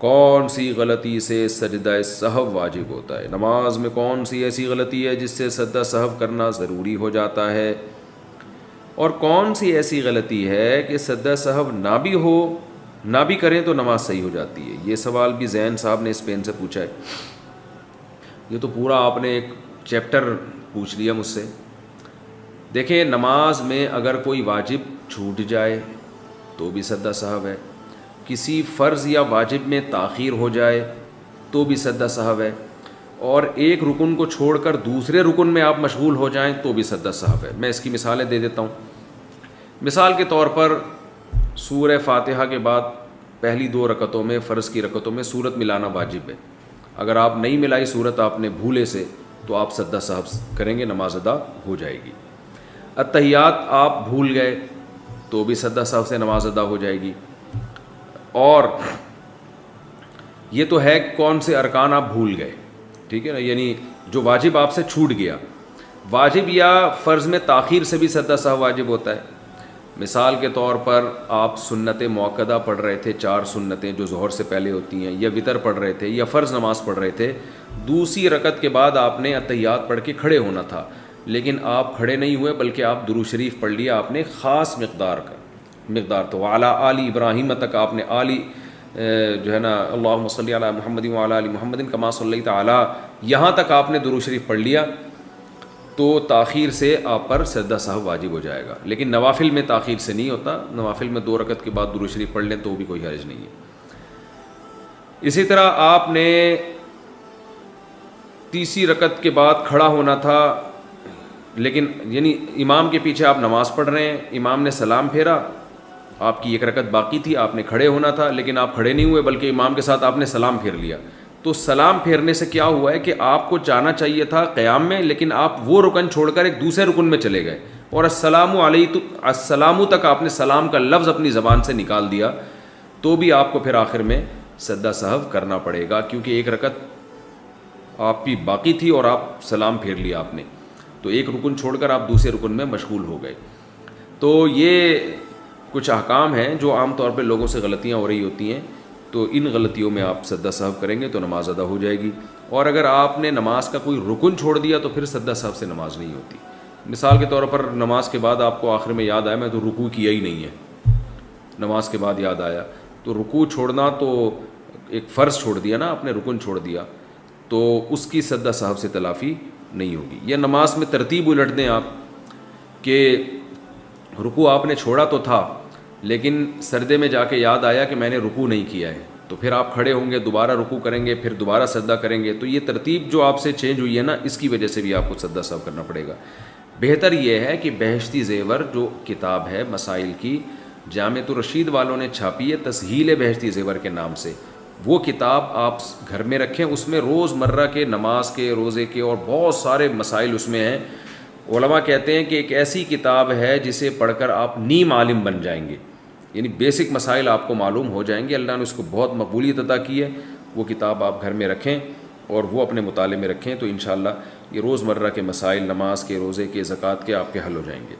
کون سی غلطی سے سجدہ سہو واجب ہوتا ہے؟ نماز میں کون سی ایسی غلطی ہے جس سے سجدہ سہو کرنا ضروری ہو جاتا ہے؟ اور کون سی ایسی غلطی ہے کہ سجدہ سہو نہ بھی ہو، نہ بھی کریں تو نماز صحیح ہو جاتی ہے؟ یہ سوال بھی زین صاحب نے اسپین سے پوچھا ہے۔ یہ تو پورا آپ نے ایک چیپٹر پوچھ لیا مجھ سے۔ دیکھیں، نماز میں اگر کوئی واجب چھوٹ جائے تو بھی سجدہ سہو ہے، کسی فرض یا واجب میں تاخیر ہو جائے تو بھی سجدہ سہو ہے، اور ایک رکن کو چھوڑ کر دوسرے رکن میں آپ مشغول ہو جائیں تو بھی سجدہ سہو ہے۔ میں اس کی مثالیں دے دیتا ہوں۔ مثال کے طور پر سورہ فاتحہ کے بعد پہلی 2 رکعتوں میں، فرض کی رکعتوں میں سورت ملانا واجب ہے۔ اگر آپ نہیں ملائی سورت آپ نے بھولے سے تو آپ سجدہ سہو کریں گے، نماز ادا ہو جائے گی۔ اتحیات آپ بھول گئے تو بھی سجدہ سہو سے نماز ادا ہو جائے گی۔ اور یہ تو ہے کون سے ارکان آپ بھول گئے، ٹھیک ہے نا، یعنی جو واجب آپ سے چھوٹ گیا۔ واجب یا فرض میں تاخیر سے بھی سجدہ سہو واجب ہوتا ہے۔ مثال کے طور پر آپ سنت موقدہ پڑھ رہے تھے، 4 سنتیں جو ظہر سے پہلے ہوتی ہیں، یا وطر پڑھ رہے تھے، یا فرض نماز پڑھ رہے تھے، دوسری رکعت کے بعد آپ نے اتحیات پڑھ کے کھڑے ہونا تھا، لیکن آپ کھڑے نہیں ہوئے بلکہ آپ درود شریف پڑھ لیا، آپ نے خاص مقدار تو وعلی آل ابراہیم تک آپ نے آلی جو ہے نا اللہم صلی علی محمد وعلی آل محمد کما صلیت علی، یہاں تک آپ نے درود شریف پڑھ لیا تو تاخیر سے آپ پر سجدہ سہو واجب ہو جائے گا۔ لیکن نوافل میں تاخیر سے نہیں ہوتا، نوافل میں 2 رکعت کے بعد درود شریف پڑھ لیں تو بھی کوئی حرج نہیں ہے۔ اسی طرح آپ نے تیسری رکعت کے بعد کھڑا ہونا تھا، لیکن یعنی امام کے پیچھے آپ نماز پڑھ رہے ہیں، امام نے سلام پھیرا، آپ کی 1 رکعت باقی تھی، آپ نے کھڑے ہونا تھا لیکن آپ کھڑے نہیں ہوئے بلکہ امام کے ساتھ آپ نے سلام پھیر لیا، تو سلام پھیرنے سے کیا ہوا ہے کہ آپ کو جانا چاہیے تھا قیام میں، لیکن آپ وہ رکن چھوڑ کر ایک دوسرے رکن میں چلے گئے، اور السلام تک آپ نے سلام کا لفظ اپنی زبان سے نکال دیا، تو بھی آپ کو پھر آخر میں سجدہ سہو کرنا پڑے گا، کیونکہ 1 رکعت آپ کی باقی تھی اور آپ سلام پھیر لیا آپ نے، تو ایک رکن چھوڑ کر آپ دوسرے رکن میں مشغول ہو گئے۔ تو یہ کچھ احکام ہیں جو عام طور پہ لوگوں سے غلطیاں ہو رہی ہوتی ہیں، تو ان غلطیوں میں آپ سجدہ سہو کریں گے تو نماز ادا ہو جائے گی۔ اور اگر آپ نے نماز کا کوئی رکن چھوڑ دیا تو پھر سجدہ سہو سے نماز نہیں ہوتی۔ مثال کے طور پر نماز کے بعد آپ کو آخر میں یاد آیا میں تو رکوع کیا ہی نہیں ہے، نماز کے بعد یاد آیا، تو رکوع چھوڑنا تو ایک فرض چھوڑ دیا نا آپ نے، رکن چھوڑ دیا، تو اس کی سجدہ سہو سے تلافی نہیں ہوگی۔ یا نماز میں ترتیب الٹ دیں آپ کہ رکوع آپ نے چھوڑا تو تھا لیکن سجدے میں جا کے یاد آیا کہ میں نے رکوع نہیں کیا ہے، تو پھر آپ کھڑے ہوں گے، دوبارہ رکوع کریں گے، پھر دوبارہ سجدہ کریں گے، تو یہ ترتیب جو آپ سے چینج ہوئی ہے نا، اس کی وجہ سے بھی آپ کو سجدہ سہو کرنا پڑے گا۔ بہتر یہ ہے کہ بہشتی زیور جو کتاب ہے مسائل کی، جامعۃ الرشید والوں نے چھاپی ہے تسہیل بہشتی زیور کے نام سے، وہ کتاب آپ گھر میں رکھیں، اس میں روز مرہ کے نماز کے، روزے کے اور بہت سارے مسائل اس میں ہیں۔ علماء کہتے ہیں کہ ایک ایسی کتاب ہے جسے پڑھ کر آپ نیم عالم بن جائیں گے، یعنی بیسک مسائل آپ کو معلوم ہو جائیں گے۔ اللہ نے اس کو بہت مقبولیت عطا کی ہے۔ وہ کتاب آپ گھر میں رکھیں اور وہ اپنے مطالعے میں رکھیں، تو انشاءاللہ یہ روز مرہ کے مسائل، نماز کے، روزے کے، زکوٰۃ کے آپ کے حل ہو جائیں گے۔